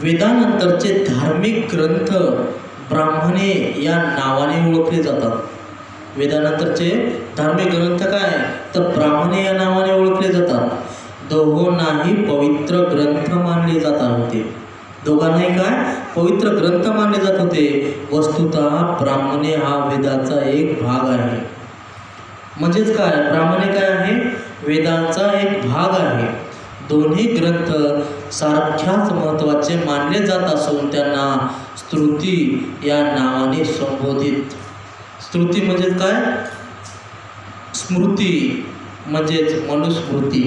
वेदानंतरचे धार्मिक ग्रंथ ब्राह्मणे या नावाने ओळखले जातात. वेदानंतरचे धार्मिक ग्रंथ काय तर ब्राह्मणे या नावाने ओळखले जातात. दोघांनाही पवित्र ग्रंथ मानले जात होते. दोघांनाही काय पवित्र ग्रंथ मानले जात होते. वस्तुतः ब्राह्मणे हा वेदाचा एक भाग आहे. म्हणजेच काय ब्राह्मणे काय आहे वेदांचा एक भाग आहे. दोन्ही ग्रंथ सारख्याच महत्त्वाचे मानले जात असून त्यांना स्तुती या नावाने संबोधित. स्तुती म्हणजेच काय स्मृती म्हणजेच मनुस्मृती.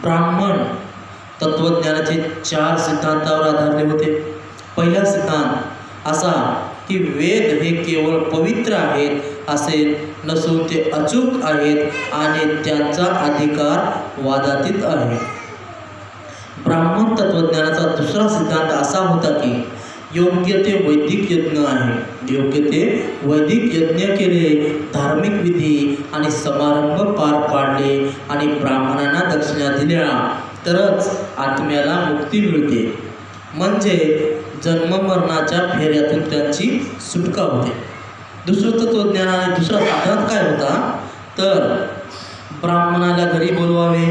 ब्राह्मण तत्त्वज्ञानाचे 4 सिद्धांतावर आधारले होते. पहिला सिद्धांत असा की वेद हे केवळ पवित्र आहेत असे नसून ते अचूक आहेत आणि त्यांचा अधिकार वादातीत आहे. ब्राह्मण तत्त्वज्ञानाचा दुसरा सिद्धांत असा होता की योग्य ते वैदिक यज्ञ आहे. योग्य ते वैदिक यज्ञ केले, धार्मिक विधी आणि समारंभ पार पाडले आणि ब्राह्मणांना दक्षिणा दिल्या तरच आत्म्याला मुक्ती मिळते. म्हणजे जन्ममरणाच्या फेऱ्यातून त्यांची सुटका होते. दुसरं तत्त्वज्ञान आणि दुसरा सिद्धांत काय होता तर ब्राह्मणाला घरी बोलवावे,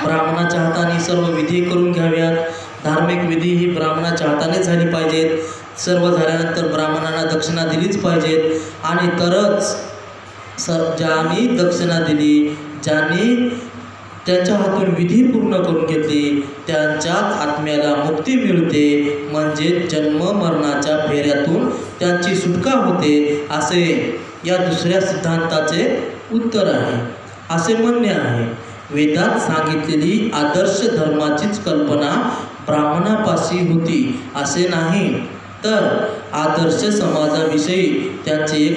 ब्राह्मणाच्या हाताने सर्व विधी करून घ्याव्यात. धार्मिक विधी ही ब्राह्मणाच्या हाताने झाली पाहिजेत. सर्व झाल्यानंतर ब्राह्मणांना दक्षिणा दिलीच पाहिजेत आणि तरच ज्यांनी दक्षिणा दिली, ज्यांनी त्यांच्या हातून विधी पूर्ण करून घेतली त्यांच्याच आत्म्याला मुक्ती मिळते. म्हणजे जन्म मरणाच्या फेऱ्यातून त्यांची सुटका होते असे या दुसऱ्या सिद्धांताचे उत्तर आहे. असे म्हणणे आहे. वेदात सांगितलेली आदर्श धर्माचीच कल्पना ब्राह्मणापाशी होती असे नाही, तर आदर्श समाजाविषयी त्यांची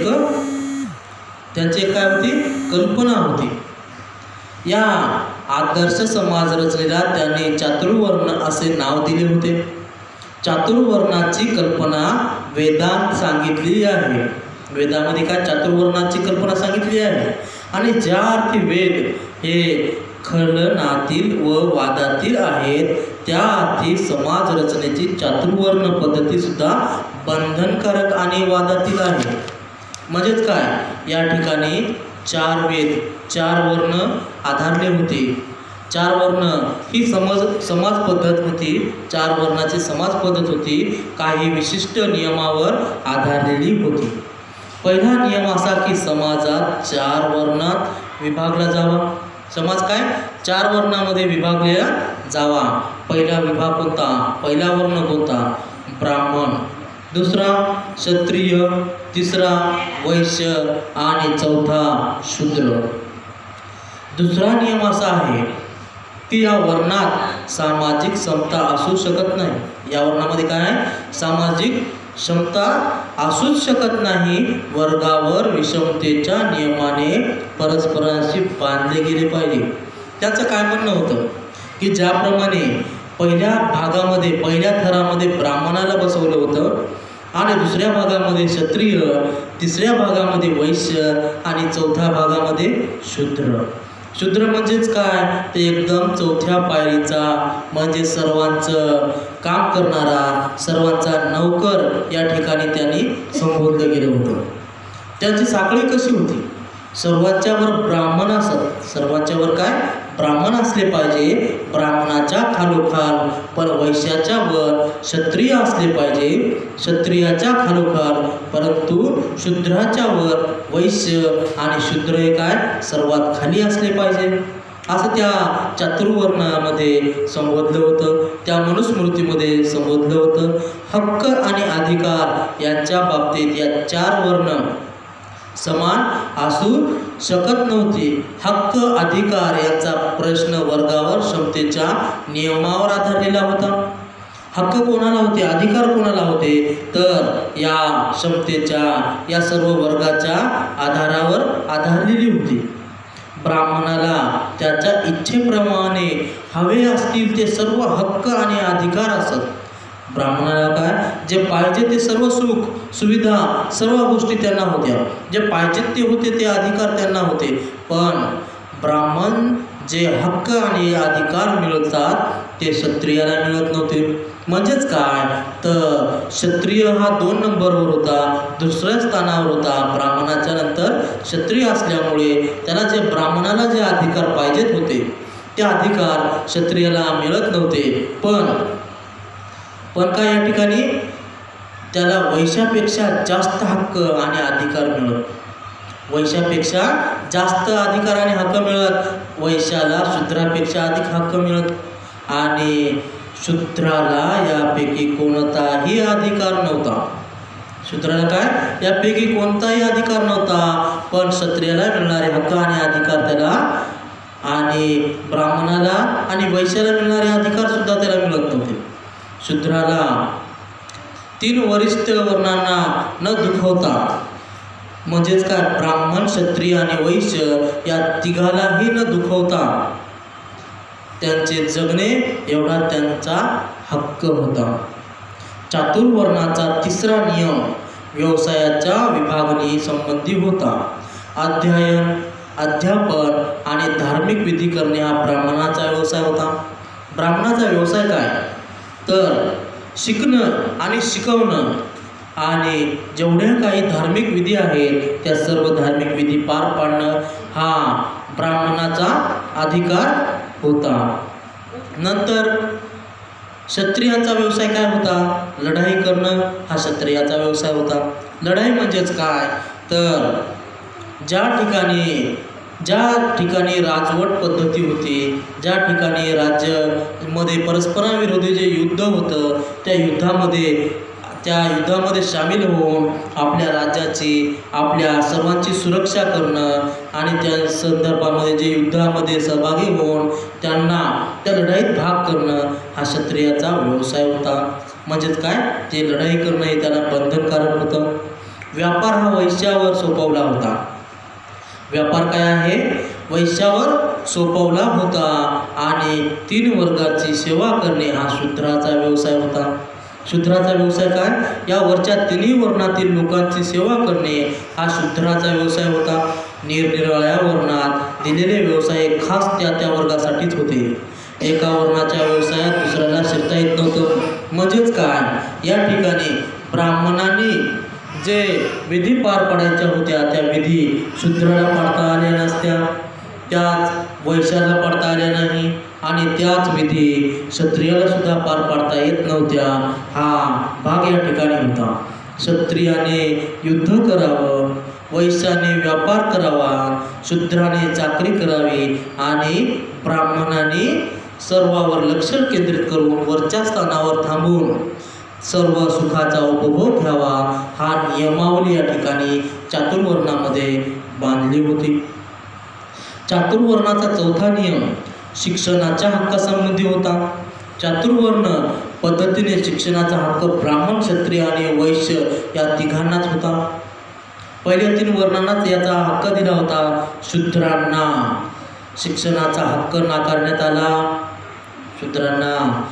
काय होती कल्पना होती. या आदर्श समाज रचनेला त्यांनी चातुर्वर्ण असे नाव दिले होते. चातुर्वर्णाची कल्पना वेदांत सांगितली आहे. वेदामध्ये काय चातुर्वर्णाची कल्पना सांगितली आहे आणि ज्या अर्थी वेद हे खंडनातील व वादातील आहेत त्या अर्थी समाज रचनेची चातुर्वर्ण पद्धती सुद्धा बंधनकारक आणि वादातील आहे. म्हणजेच काय या ठिकाणी 4 वेद 4 वर्ण आधारले होते. 4 वर्ण ही समाज पद्धत होती. 4 वर्णाची समाज पद्धत होती. काही विशिष्ट नियमावर आधारलेली होती. पहिला नियम असा की समाजात 4 वर्णात विभागला जावा. समाज काय 4 वर्णामध्ये विभागला जावा. पहिला विभाग कोणता पहिला वर्ण कोणता ब्राह्मण, दुसरा क्षत्रिय, तिसरा वैश्य आणि चौथा शूद्र. दुसरा नियम असा आहे की या वर्णात सामाजिक समता असू शकत नाही. या वर्णामध्ये काय सामाजिक क्षमता असूच शकत नाही. वर्गावर विषमतेच्या नियमाने परस्परांशी बांधले गेले पाहिजे. त्याचं काय म्हणणं होतं की ज्याप्रमाणे पहिल्या भागामध्ये पहिल्या थरामध्ये ब्राह्मणाला बसवलं होतं आणि दुसऱ्या भागामध्ये क्षत्रिय, तिसऱ्या भागामध्ये वैश्य आणि चौथ्या भागामध्ये शूद्र. शूद्र म्हणजेच काय ते एकदम चौथ्या पायरीचा म्हणजे सर्वांचं काम करणारा, सर्वांचा नौकर या ठिकाणी त्यांनी संबोधलं गेलं होतं. त्यांची साखळी कशी होती सर्वांच्यावर ब्राह्मण असत. सर्वांच्यावर काय ब्राह्मण असले पाहिजे. ब्राह्मणाच्या खालोखाल पण वैश्याच्या वर क्षत्रिय असले पाहिजे. क्षत्रियाच्या खालोखाल परंतु शूद्राच्या वर वैश्य आणि शूद्र हे काय सर्वात खाली असले पाहिजे असं त्या चातुर्वर्णामध्ये संबोधलं होतं. त्या मनुस्मृतीमध्ये संबोधलं होतं. हक्क आणि अधिकार यांच्या बाबतीत या 4 वर्ण समान असू शकत नव्हते. हक्क अधिकार यांचा प्रश्न वर्गावर क्षमतेच्या नियमावर आधारलेला होता. हक्क कोणाला होते अधिकार कोणाला होते तर या क्षमतेच्या या सर्व वर्गाच्या आधारावर आधारलेली होती. ब्राह्मणाला त्याच्या इच्छेप्रमाणे हवे असतील ते सर्व हक्क आणि अधिकार असत. ब्राह्मणाला काय जे पाहिजे ते सर्व सुख सुविधा सर्व गोष्टी त्यांना होत्या. जे पाहिजेत ते होते ते अधिकार त्यांना होते. पण ब्राह्मण जे हक्क आणि अधिकार मिळतात ते क्षत्रियाला मिळत नव्हते. म्हणजेच काय तर क्षत्रिय हा 2 नंबरवर होता, दुसऱ्या स्थानावर होता ब्राह्मणाच्या नंतर. क्षत्रिय असल्यामुळे त्याला जे ब्राह्मणाला जे अधिकार पाहिजेत होते ते अधिकार क्षत्रियाला मिळत नव्हते. पण काय या ठिकाणी त्याला वैश्यापेक्षा जास्त हक्क आणि अधिकार मिळत. वैश्यापेक्षा जास्त अधिकार आणि हक्क मिळत. वैश्याला शूद्रापेक्षा अधिक हक्क मिळत आणि शूद्राला यापैकी कोणताही अधिकार नव्हता. शूद्राला काय यापैकी कोणताही अधिकार नव्हता. पण क्षत्रियाला मिळणारे हक्क आणि अधिकार त्याला आणि ब्राह्मणाला आणि वैश्याला मिळणारे अधिकार सुद्धा त्याला मिळत नव्हते. शूद्राला 3 वरिष्ठ वर्णांना न दुखवता, म्हणजेच काय ब्राह्मण क्षत्रिय आणि वैश्य या तिघालाही न दुखवता त्यांचे जगणे एवढा त्यांचा हक्क होता. चातुर्वर्णाचा 3रा नियम व्यवसायाच्या विभागणी संबंधी होता. अध्ययन, अध्यापन आणि धार्मिक विधी करणे हा ब्राह्मणाचा व्यवसाय होता. ब्राह्मणाचा व्यवसाय काय तर शिकणं आणि शिकवणं आणि जेवढ्या काही धार्मिक विधी आहेत त्या सर्व धार्मिक विधी पार पाडणं हा ब्राह्मणाचा अधिकार होता. नंतर क्षत्रियांचा व्यवसाय काय होता? लढाई करणं हा क्षत्रियाचा व्यवसाय होता. लढाई म्हणजेच काय तर ज्या ठिकाणी राजवट पद्धती होती, ज्या ठिकाणी राज्यामध्ये परस्पराविरोधी जे युद्ध होतं त्या युद्धामध्ये सामील होऊन आपल्या राज्याची, आपल्या सर्वांची सुरक्षा करणं आणि त्या संदर्भामध्ये जे युद्धामध्ये सहभागी होऊन त्यांना त्या लढाईत भाग करणं हा क्षत्रियाचा व्यवसाय होता. म्हणजेच काय ते लढाई करणं हे त्याला बंधनकारक होतं. व्यापार हा वैश्यावर सोपवला होता. व्यापार काय आहे वैश्यावर सोपवला होता आणि 3 वर्गाची सेवा करणे हा शूद्राचा व्यवसाय होता. शूद्राचा व्यवसाय काय या वरच्या 3ही वर्णातील लोकांची सेवा करणे हा शूद्राचा व्यवसाय होता. निरनिराळ्या वर्णात दिलेले व्यवसाय खास त्या वर्गासाठीच होते. एका वर्णाच्या व्यवसायात दुसऱ्याला शिरता येत नव्हतं. म्हणजेच काय या ठिकाणी ब्राह्मणांनी जे विधी पार पाडायच्या होत्या त्या विधी शूद्राला पाडता आल्या नसत्या, त्याच वैश्याला पाडता आल्या नाही आणि त्याच विधी क्षत्रियाला सुद्धा पार पाडता येत नव्हत्या. हा भाग या ठिकाणी होता. क्षत्रियाने युद्ध करावं, वैश्याने व्यापार करावा, शूद्राने चाकरी करावी आणि ब्राह्मणाने सर्वावर लक्ष केंद्रित करून वरच्या स्थानावर थांबून सर्व सुखाचा उपभोग घ्यावा हा नियमावली या ठिकाणी चातुर्वर्णामध्ये बांधली होती. चातुर्वर्णाचा 4था नियम शिक्षणाच्या हक्कासंबंधी होता. चातुर्वर्ण पद्धतीने शिक्षणाचा हक्क ब्राह्मण, क्षत्रिय आणि वैश्य या तिघांनाच होता. पहिल्या 3 वर्णांनाच याचा हक्क दिला होता. शूद्रांना शिक्षणाचा हक्क नाकारण्यात आला. शूद्रांना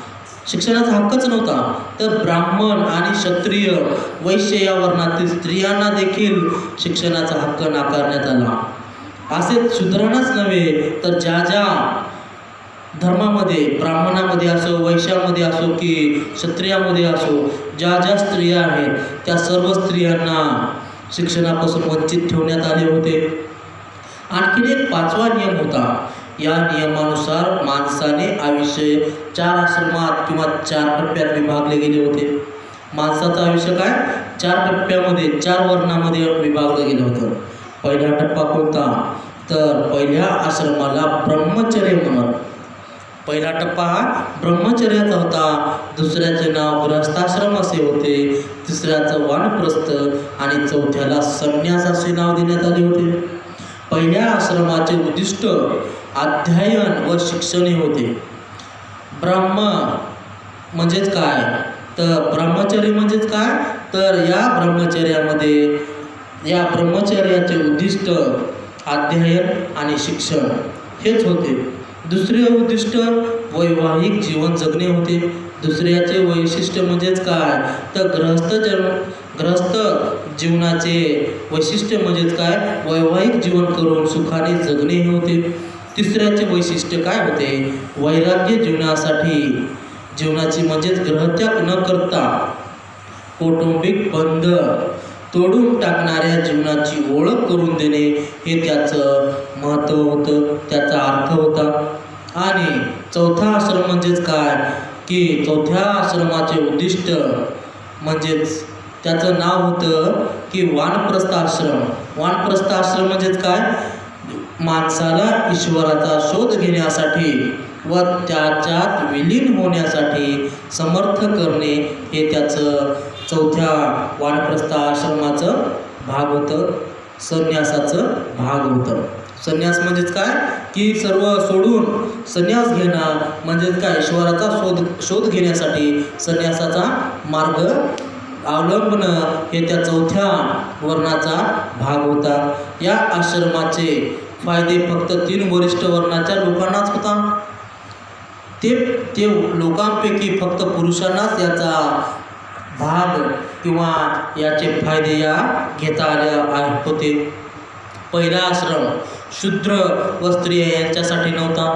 शिक्षणाचा हक्कच नव्हता. तर ब्राह्मण आणि क्षत्रिय वैश्य या वर्णातील स्त्रियांना देखील शिक्षणाचा हक्क नाकारण्यात आला. असेच शूद्रांनाच नव्हे तर ज्या ज्या धर्मामध्ये ब्राह्मणामध्ये असो, वैश्यामध्ये असो की क्षत्रियामध्ये असो ज्या ज्या स्त्रिया आहेत त्या सर्व स्त्रियांना शिक्षणापासून वंचित ठेवण्यात आले होते. आणखीन एक 5वा नियम होता. या नियमानुसार माणसाने आयुष्य 4 आश्रमात किंवा 4 टप्प्यात विभागले गेले होते. माणसाचं आयुष्य काय 4 टप्प्यामध्ये 4 वर्णामध्ये विभागलं गेलं होतं. पहिला टप्पा कोणता तर पहिल्या आश्रमाला ब्रह्मचर्य म्हणत. पहिला टप्पा हा ब्रह्मचर्याचा होता. दुसऱ्याचे नाव गृहस्थाश्रम असे होते, तिसऱ्याचं वानप्रस्थ आणि चौथ्याला संन्यास असे नाव देण्यात आले होते. पहिल्या आश्रमाचे उद्दिष्ट अध्ययन व शिक्षण होते. म्हणजेच काय तर ब्रह्मचर्य म्हणजेच काय तर या ब्रह्मचर्याचे उद्दिष्ट अध्ययन आणि शिक्षण हेच होते. दुसरे उद्दिष्ट वैवाहिक जीवन जगणे होते. दुसऱ्याचे वैशिष्ट्य म्हणजेच काय तर गृहस्थ जीवनाचे वैशिष्ट्य म्हणजेच काय वैवाहिक जीवन करून सुखाने जगणे हे होते. तिसऱ्याचे वैशिष्ट्य काय होते? वैराग्य जीवनाची म्हणजेच ग्रहत्याग न करता कौटुंबिक बंध तोडून टाकणाऱ्या जीवनाची ओळख करून देणे हे त्याचं महत्त्व होतं, त्याचा अर्थ होता. आणि चौथा आश्रम म्हणजेच काय की चौथ्या आश्रमाचे उद्दिष्ट म्हणजेच त्याचं नाव होतं की वानप्रस्थ आश्रम. वानप्रस्थ आश्रम म्हणजेच काय? माणसाला ईश्वराचा शोध घेण्यासाठी व त्याच्यात विलीन होण्यासाठी समर्थ करणे हे त्याचं चौथ्या वानप्रस्थ आश्रमाचं भाग होतं, संन्यासाचं भाग होतं. संन्यास म्हणजेच काय की सर्व सोडून संन्यास घेणं म्हणजेच काय? ईश्वराचा शोध घेण्यासाठी संन्यासाचा मार्ग अवलंबणं हे त्या चौथ्या वर्णाचा भाग होता. या आश्रमाचे फायदे फक्त 3 वरिष्ठ वर्णाच्या लोकांनाच होता. ते लोकांपैकी फक्त पुरुषांनाच याचा भाग किंवा याचे फायदे घेता आले होते. पहिला आश्रम शूद्र व स्त्रिया यांच्यासाठी नव्हता.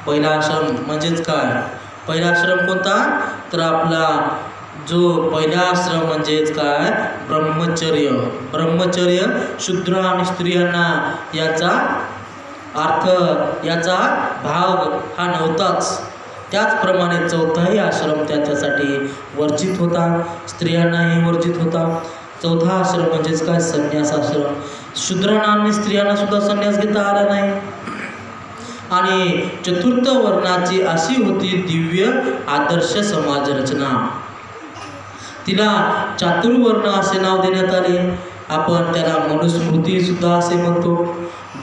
पहिला आश्रम म्हणजेच काय? पहिला आश्रम कोणता? तर आपला जो पहिला आश्रम म्हणजेच काय? ब्रह्मचर्य. ब्रह्मचर्य शूद्र आणि स्त्रियांना याचा अर्थ याचा भाग हा नव्हताच. त्याचप्रमाणे चौथाही आश्रम त्याच्यासाठी वर्जित होता, स्त्रियांनाही वर्जित होता. चौथा आश्रम म्हणजेच काय? संन्यास आश्रम. शूद्रांना आणि स्त्रियांना सुद्धा संन्यास घेता आला नाही. आणि चतुर्थ वर्णाची अशी होती दिव्य आदर्श समाज रचना. तिला चातुर्वर्ण असे नाव देण्यात आले. आपण त्याला मनुस्मृती सुद्धा असे म्हणतो.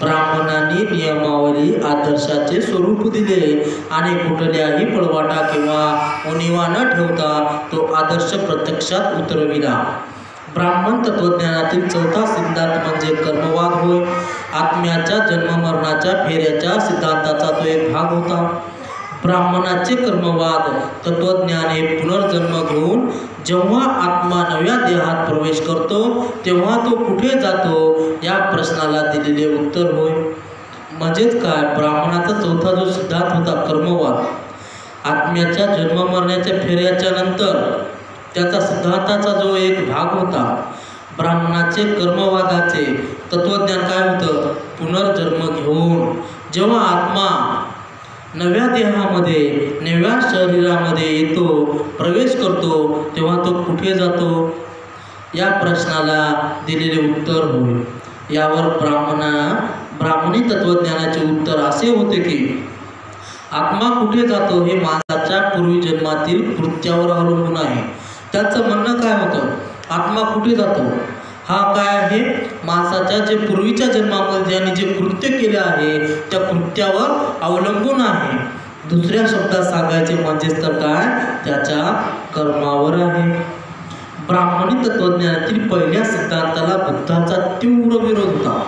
ब्राह्मणांनी नियमावली आदर्शाचे स्वरूप दिले आणि कुठल्याही पळवाटा किंवा उणिवा न ठेवता तो आदर्श प्रत्यक्षात उतरविला. ब्राह्मण तत्वज्ञानातील चौथा सिद्धांत म्हणजे कर्मवाद होय. आत्म्याच्या जन्ममरणाच्या फेऱ्याच्या सिद्धांताचा तो एक भाग होता. ब्राह्मणाचे कर्मवाद तत्वज्ञान हे पुनर्जन्म घेऊन जेव्हा आत्मा नव्या देहात प्रवेश करतो तेव्हा तो कुठे जातो या प्रश्नाला दिलेले उत्तर होय. म्हणजेच काय? ब्राह्मणाचा चौथा जो सिद्धांत होता कर्मवाद, आत्म्याच्या जन्ममरणाच्या फेऱ्याच्या नंतर त्याचा सिद्धांताचा जो एक भाग होता. ब्राह्मणाचे कर्मवादाचे तत्वज्ञान काय होतं? पुनर्जन्म घेऊन जेव्हा आत्मा नव्या देहामध्ये नव्या शरीरामध्ये येतो, प्रवेश करतो तेव्हा तो कुठे जातो या प्रश्नाला दिलेले उत्तर होय. यावर ब्राह्मणी तत्वज्ञानाचे उत्तर असे होते की आत्मा कुठे जातो हे माणसाच्या पूर्वजन्मातील कृत्यावर अवलंबून आहे. त्याचं म्हणणं काय होतं? आत्मा कुठे जातो हा काय आहे? माणसाच्या जे पूर्वीच्या जन्मामध्ये ज्यांनी जे कृत्य केले आहे त्या कृत्यावर अवलंबून आहे. दुसऱ्या शब्दात सांगायचे म्हणजेच तर काय? त्याच्या कर्मावर आहे. ब्राह्मणी तत्वज्ञानातील पहिल्या सिद्धांताला बुद्धाचा तीव्र विरोध होता.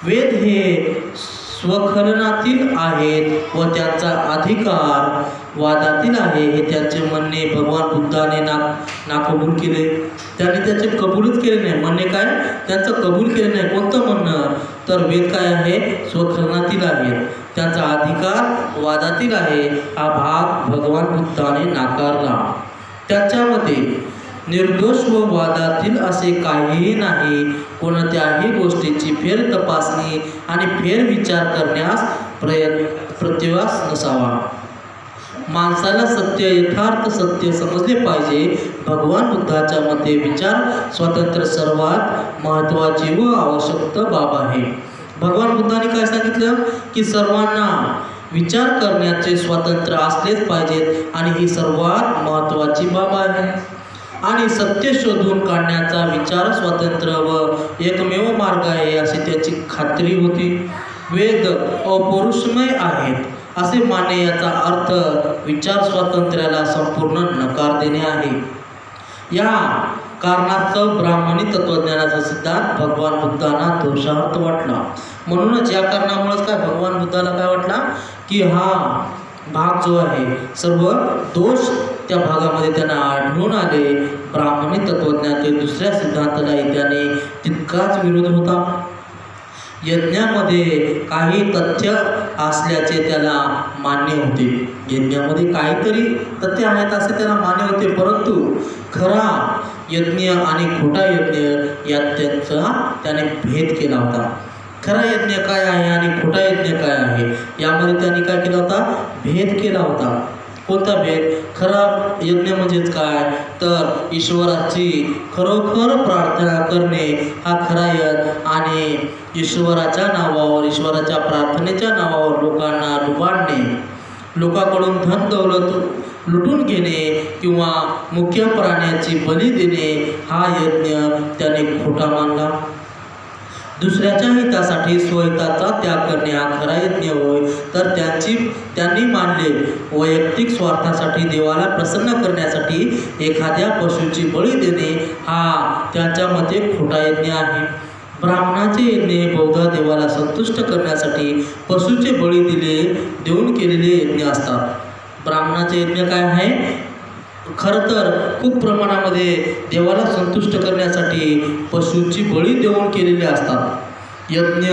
वेद हे स्वखलनातील आहेत व त्यांचा अधिकार वादातील आहे हे त्याचे म्हणणे भगवान बुद्धाने नाकबूल केले. त्यांनी त्याचे कबूलच केले नाही. म्हणणे काय? त्यांचं कबूल केले नाही. कोणतं म्हणणं? तर वेद काय आहे? स्वखलनातील आहेत, त्यांचा अधिकार वादातील आहे हा भाग भगवान बुद्धाने नाकारला. त्याच्यामध्ये निर्दोष व वादातील असे काहीही नाही. कोणत्याही गोष्टीची फेर तपासणी आणि फेरविचार करण्यास प्रत्यवास नसावा. माणसाला सत्य यथार्थ सत्य समजले पाहिजे. भगवान बुद्धाच्या मते विचार स्वातंत्र्य सर्वात महत्त्वाची व आवश्यक बाब आहे. भगवान बुद्धाने काय सांगितलं की सर्वांना विचार करण्याचे स्वातंत्र्य असलेच पाहिजेत आणि ही सर्वात महत्त्वाची बाब आहे. आणि सत्य शोधून काढण्याचा विचार स्वातंत्र्य व एकमेव मार्ग आहे अशी त्याची खात्री होती. वेद अपौरुषमय आहेत असे मानणे याचा अर्थ विचार स्वातंत्र्याला संपूर्ण नकार देणे आहे. या कारणास्तव ब्राह्मणी तत्वज्ञानाचा सिद्धांत भगवान बुद्धांना दोषार्थ वाटला. म्हणूनच या कारणामुळेच काय भगवान बुद्धाला काय वाटला की हा भाग जो आहे सर्व दोष त्या भागामध्ये त्यांना आढळून आले. ब्राह्मणी तत्वज्ञानाच्या दुसऱ्या सिद्धांतालाही त्याने तितकाच विरोध होता. यज्ञामध्ये काही तथ्य असल्याचे त्याला मान्य होते. यज्ञामध्ये काहीतरी तथ्य आहेत असे त्याला मान्य होते, परंतु खरा यज्ञ आणि खोटा यज्ञ यात त्याने भेद केला होता. खरा यज्ञ काय आहे आणि खोटा यज्ञ काय आहे यामध्ये त्यांनी काय केला होता, भेद केला होता. कोणता भेद? खरा यज्ञ म्हणजेच काय तर ईश्वराची खरोखर प्रार्थना करणे हा खरा यज्ञ, आणि ईश्वराच्या नावावर, ईश्वराच्या प्रार्थनेच्या नावावर लोकांना लुबाडणे, लोकांकडून धन दौलत लुटून घेणे किंवा मुख्य प्राण्याची बली देणे हा यज्ञ त्याने खोटा मानला. दुसऱ्याच्या हितासाठी स्वहिताचा त्याग करणे हा खरा यज्ञ होय, तर त्यांनी मानले वैयक्तिक स्वार्थासाठी देवाला प्रसन्न करण्यासाठी एखाद्या पशुची बळी देणे हा त्यांच्या मते खोटा यज्ञ आहे. ब्राह्मणाचे यज्ञ हे बहुधा देवाला संतुष्ट करण्यासाठी पशुचे बळी देऊन केलेले यज्ञ असतात. ब्राह्मणाचे यज्ञ काय आहे? खरं तर खूप प्रमाणामध्ये देवाला संतुष्ट करण्यासाठी पशुची बळी देऊन केलेले असतात यज्ञ.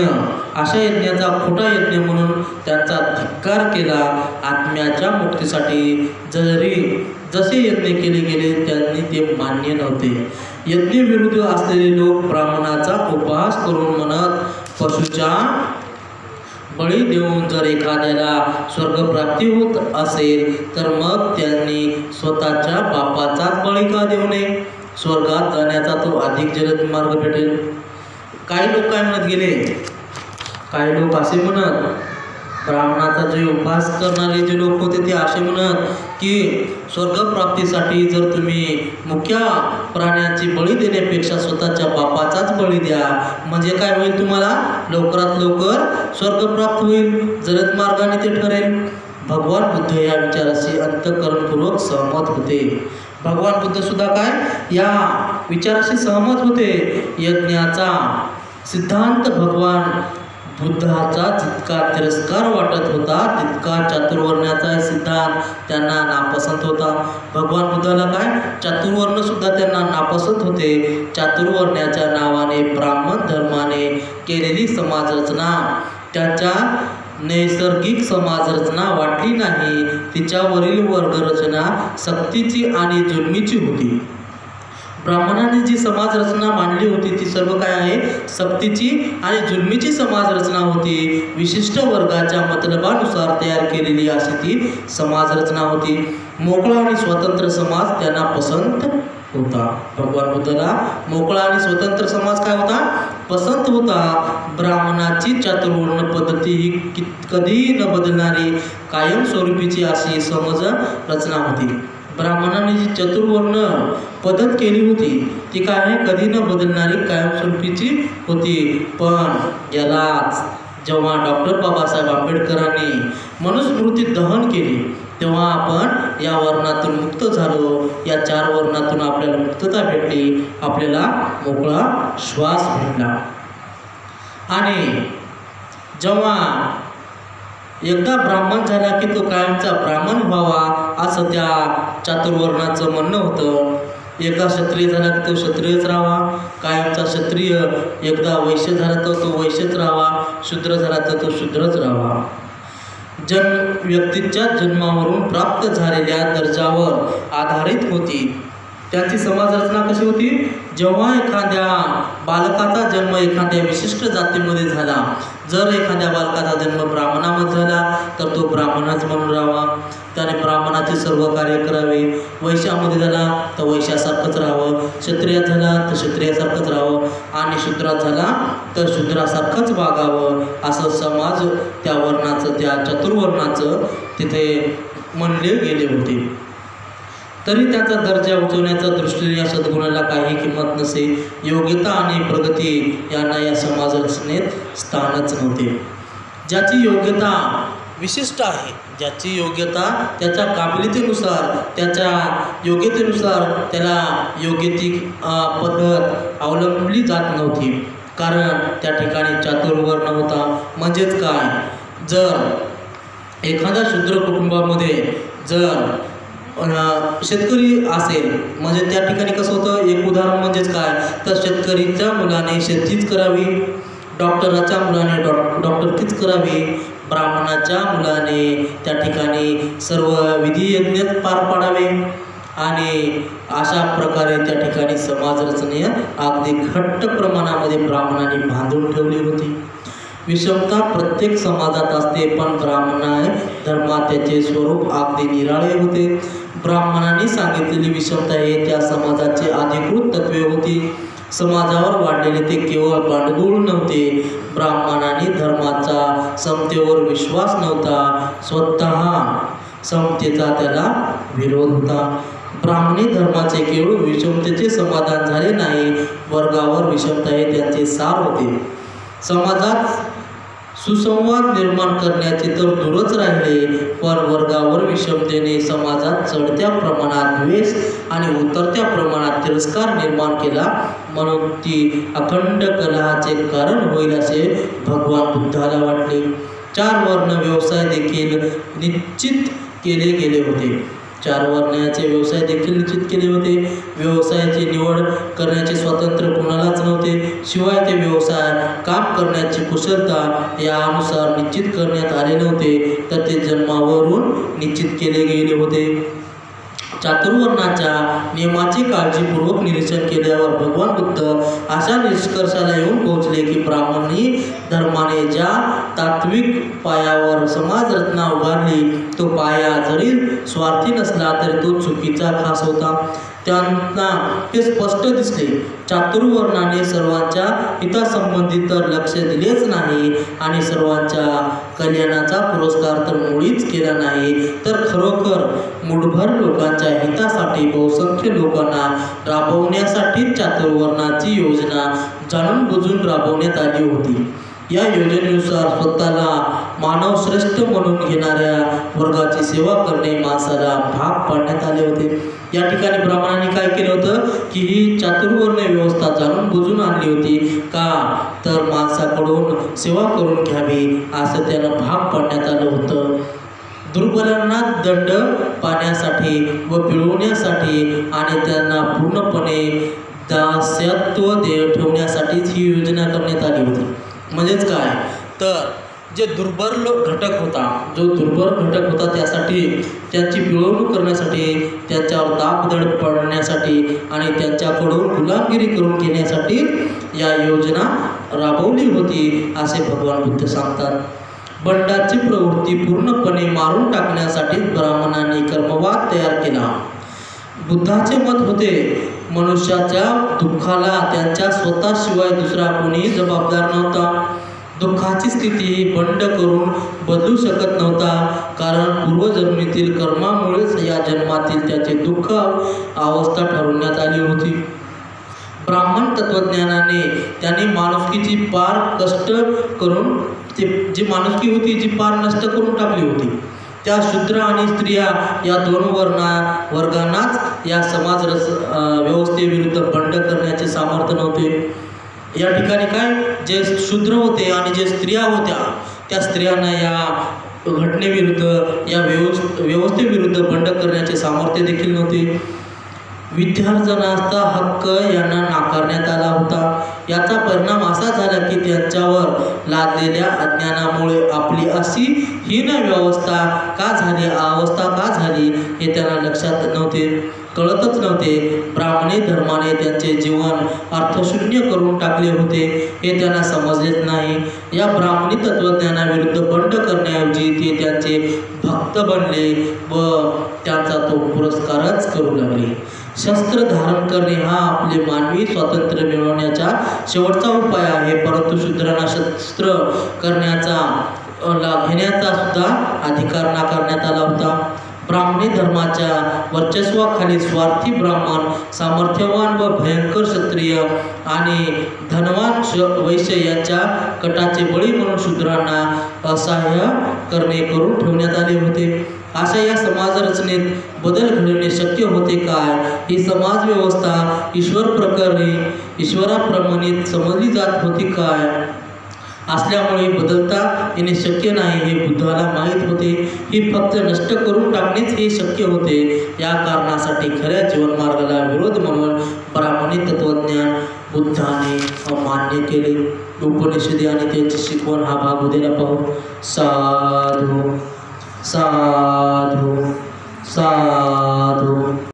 अशा यज्ञाचा खोटा यज्ञ म्हणून त्यांचा धिक्कार केला. आत्म्याच्या मुक्तीसाठी जसे यज्ञ केले गेले त्यांनी ते मान्य नव्हते. यज्ञविरुद्ध असलेले लोक ब्राह्मणाचा उपहास करून म्हणत पशुच्या बळी देऊन जर एखाद्याला स्वर्गप्राप्ती होत असेल तर मग त्यांनी स्वतःच्या बापाचाच बळी का देऊ नये? स्वर्गात जाण्याचा तो अधिक जलद मार्ग भेटेल. काही लोक काय म्हणत गेले, काही लोक असे म्हणत, ब्राह्मणाचा जे उपवास करणारे जे लोक होते ते असे म्हणत की स्वर्गप्राप्तीसाठी जर तुम्ही मुख्य प्राण्याची बळी देण्यापेक्षा स्वतःच्या बापाचाच बळी द्या, म्हणजे काय होईल, तुम्हाला लवकरात लवकर स्वर्गप्राप्त होईल, जलद मार्गाने ते ठरेल. भगवान बुद्ध या विचाराशी अंतःकरणपूर्वक सहमत होते. भगवान बुद्ध सुद्धा काय या विचाराशी सहमत होते. यज्ञाचा सिद्धांत भगवान बुद्धाचा जितका तिरस्कार वाटत होता तितका चातुर्वर्ण्याचा सिद्धांत त्यांना नापसंत होता. भगवान बुद्धाला काय चातुर्वर्ण सुद्धा त्यांना नापसंत होते. चातुर्वर्ण्याच्या नावाने ब्राह्मण धर्माने केलेली समाजरचना त्यांच्या नैसर्गिक समाजरचना वाटली नाही. तिच्यावरील वर्गरचना सक्तीची आणि जुलमीची होती. ब्राह्मणाने जी समाज रचना मांडली होती ती सर्व काय आहे, सक्तीची आणि जुलमीची समाज रचना होती. विशिष्ट वर्गाच्या मतलबानुसार तयार केलेली अशी ती समाज रचना होती. मोकळा आणि स्वतंत्र समाज त्यांना पसंत होता. भगवान बुद्धाला मोकळा आणि स्वतंत्र समाज काय होता, पसंत होता. ब्राह्मणाची चातुर्वर्ण पद्धती ही कधी न बदलणारी कायमस्वरूपीची अशी समज रचना होती. ब्राह्मणाने जी चतुर्वर्ण पद्धत केली होती ती काय आहे, कधी न बदलणारी कायमस्वरूपीची होती. पण यालाच जेव्हा डॉक्टर बाबासाहेब आंबेडकरांनी मनुस्मृती दहन केली तेव्हा आपण या वर्णातून मुक्त झालो. या 4 वर्णातून आपल्याला मुक्तता भेटली, आपल्याला मोकळा श्वास भेटला. आणि जेव्हा एकदा ब्राह्मण झाला की तो कायमचा ब्राह्मण व्हावा असं त्या चातुर्वर्णाचं म्हणणं होतं. एकदा क्षत्रिय झाला की तो क्षत्रियच राहावा, कायमचा क्षत्रिय. एकदा वैश्य झाला तर तो वैश्यच राहावा, शूद्र झाला तर तो शूद्रच राहावा. व्यक्तीच्या जन्मावरून प्राप्त झालेल्या दर्जावर आधारित होती. त्यांची समाज रचना कशी होती, जेव्हा एखाद्या बालकाचा जन्म एखाद्या विशिष्ट जातीमध्ये झाला, जर एखाद्या बालकाचा जन्म ब्राह्मणामध्ये झाला तर तो ब्राह्मणच म्हणून राहावा, त्याने ब्राह्मणाचे सर्व कार्य करावे. वैश्यामध्ये झाला तर वैश्यासारखंच राहावं, क्षत्रियात झाला तर क्षत्रियासारखंच राहावं, आणि शूद्रात झाला तर शूद्रासारखंच वागावं. असं समाज त्या वर्णाचं, त्या चतुर्वर्णाचं तिथे म्हणले गेले होते. तरी त्याचा दर्जा उचवण्याच्या दृष्टीने या सद्गुणाला काही किंमत नसे. योग्यता आणि प्रगती यांना या समाज रचनेत स्थानच नव्हते. ज्याची योग्यता विशिष्ट आहे, ज्याची योग्यता त्याच्या काबिलियतेनुसार, त्याच्या योग्यतेनुसार त्याला योग्य ती पद्धत अवलंबली जात नव्हती, कारण त्या ठिकाणी चातुर्वर्ण होता. म्हणजेच काय, जर एखाद्या शूद्र कुटुंबामध्ये जर शेतकरी असेल, म्हणजे त्या ठिकाणी कसं होतं, एक उदाहरण म्हणजेच काय तर शेतकरीच्या मुलाने शेतीच करावी डॉक्टराच्या मुलाने डॉक्टरकीच करावी, ब्राह्मणाच्या मुलाने त्या ठिकाणी सर्व विधी यज्ञ पार पाडावे आणि अशा प्रकारे त्या ठिकाणी समाज रचने अगदी घट्ट प्रमाणामध्ये ब्राह्मणांनी बांधून ठेवली होती. विषमता प्रत्येक समाजात असते, पण ब्राह्मण धर्मात त्याचे स्वरूप अगदी निराळे होते. ब्राह्मणांनी सांगितलेली विषमता हे त्या समाजाची अधिकृत तत्वे होती. समाजावर वाढलेले ते केवळ बांडगुळ नव्हते. ब्राह्मणांनी धर्माचा समतेवर विश्वास नव्हता, स्वतः समतेचा त्याला विरोध होता. ब्राह्मणी धर्माचे केवळ विषमतेचे समाधान झाले नाही, वर्गावर विषमता हे त्यांचे सार होते. समाजात सुसंवाद निर्माण करण्याचे तर दूरच राहिले, पण वर्गावर विषमतेने समाजात चढत्या प्रमाणात द्वेष आणि उतरत्या प्रमाणात तिरस्कार निर्माण केला, म्हणून ती अखंड कलहाचे कारण होईल असे भगवान बुद्धाला वाटले. 4 वर्ण व्यवसाय देखील निश्चित केले गेले होते. 4 वर्णाचे व्यवसाय देखील निश्चित केले होते. व्यवसायाची निवड करण्याचे स्वातंत्र्य कोणालाच नव्हते. शिवाय ते व्यवसाय काम करण्याची कुशलता यानुसार निश्चित करण्यात आले नव्हते, तर ते जन्मावरून निश्चित केले गेले होते. चातुर्वर्णाच्या नियमाचे काळजीपूर्वक निरीक्षण केल्यावर भगवान बुद्ध अशा निष्कर्षाला येऊन पोहोचले की ब्राह्मणी धर्माने ज्या तात्विक पायावर समाज रचना उभारली, तो पाया जरी स्वार्थी नसला तरी तो चुकीचा खास होता. त्यांना हे स्पष्ट दिसले. चातुर्वर्णाने सर्वांच्या हितासंबंधी तर लक्ष दिलेच नाही आणि सर्वांच्या कल्याणाचा पुरस्कार तर मुळीच केला नाही, तर खरोखर मुठभर लोकांच्या हितासाठी बहुसंख्य लोकांना राबवण्यासाठी चातुर्वर्णाची योजना जाणून बुजून राबवण्यात आली होती. या योजनेनुसार स्वतःला मानवश्रेष्ठ म्हणून घेणाऱ्या वर्गाची सेवा करणे माणसाला भाग पाडण्यात आले होते. या ठिकाणी ब्राह्मणांनी काय केलं होतं की ही चातुर्वर्ण व्यवस्था जाणून बुजून आणली होती. का तर माणसाकडून सेवा करून घ्यावी असं त्यांना भाग पाडण्यात आलं होतं. दुर्बलांना दंड पाहण्यासाठी व पिळवण्यासाठी आणि त्यांना पूर्णपणे दास्यत्व ठेवण्यासाठीच ही योजना करण्यात आली होती. म्हणजेच काय तर जे दुर्बल घटक होता, जो दुर्बल घटक होता त्यासाठी त्यांची पिळवणूक करण्यासाठी, त्यांच्यावर दाबदड पडण्यासाठी आणि त्यांच्याकडून गुलामगिरी करून घेण्यासाठी या योजना राबवली होती असे भगवान बुद्ध सांगतात. बंडाची प्रवृत्ती पूर्णपणे मारून टाकण्यासाठी ब्राह्मणांनी कर्मवाद तयार केला. बुद्धाचे मत होते मनुष्याच्या दुःखाला त्यांच्या स्वतःशिवाय दुसरा कोणी जबाबदार नव्हता. दुःखाची स्थिती ही बंड करून बदलू शकत नव्हता, कारण पूर्वजन्मीतील कर्मामुळेच या जन्मातील त्याचे दुःख अवस्था ठरवण्यात आली होती. ब्राह्मण तत्वज्ञानाने त्यांनी माणुसकीची पार कष्ट करून जी माणुसकी होती जी पार नष्ट करून टाकली होती. त्या शूद्र आणि स्त्रिया या 2 वर्गांनाच या समाज व्यवस्थेविरुद्ध बंड करण्याचे सामर्थ्य नव्हते. या ठिकाणी काय जे शूद्र होते आणि जे स्त्रिया होत्या त्या स्त्रियांना या घटनेविरुद्ध या व्यवस्थेविरुद्ध बंड करण्याचे सामर्थ्य देखील नव्हते. विद्यार्जनाचा हक्क यांना नाकारण्यात आला होता. याचा परिणाम असा झाला की त्यांच्यावर लादलेल्या अज्ञानामुळे आपली अशी हीन अवस्था का झाली हे त्यांना लक्षात नव्हते, कळतच नव्हते. ब्राह्मणी धर्माने त्यांचे जीवन अर्थशून्य करून टाकले होते हे त्यांना समजलेच नाही. या ब्राह्मणी तत्वज्ञानाविरुद्ध बंड करण्याऐवजी ते त्यांचे भक्त बनले व त्यांचा तो पुरस्कारच करू लागले. शस्त्र धारण करणे हा आपले मानवी स्वातंत्र्य मिळवण्याचा शेवटचा उपाय आहे, परंतु शूद्रांना शस्त्र घेण्याचा सुद्धा अधिकार नाकारण्यात आला होता. ब्राह्मणी धर्माच्या वर्चस्वाखाली स्वार्थी ब्राह्मण, सामर्थ्यवान व भयंकर क्षत्रिय आणि धनवान वैश्य यांच्या कटाचे बळी म्हणून शूद्रांना असहाय्य करून ठेवण्यात आले होते. अशा या समाज रचनेत बदल घडवणे शक्य होते काय? ही समाज व्यवस्था ईश्वराप्रमाणित समजली जात होती काय? असल्यामुळे बदलता येणे शक्य नाही हे बुद्धाला माहीत होते. ही फक्त नष्ट करून टाकणेच हे शक्य होते. या कारणासाठी खऱ्या जीवनमार्गाला विरोध म्हणून ब्राह्मणी तत्वज्ञान बुद्धाने अमान्य केले. उपनिषदे आणि त्यांची शिकवण हा भाग उद्याला पाहू. साधू साधू साधू.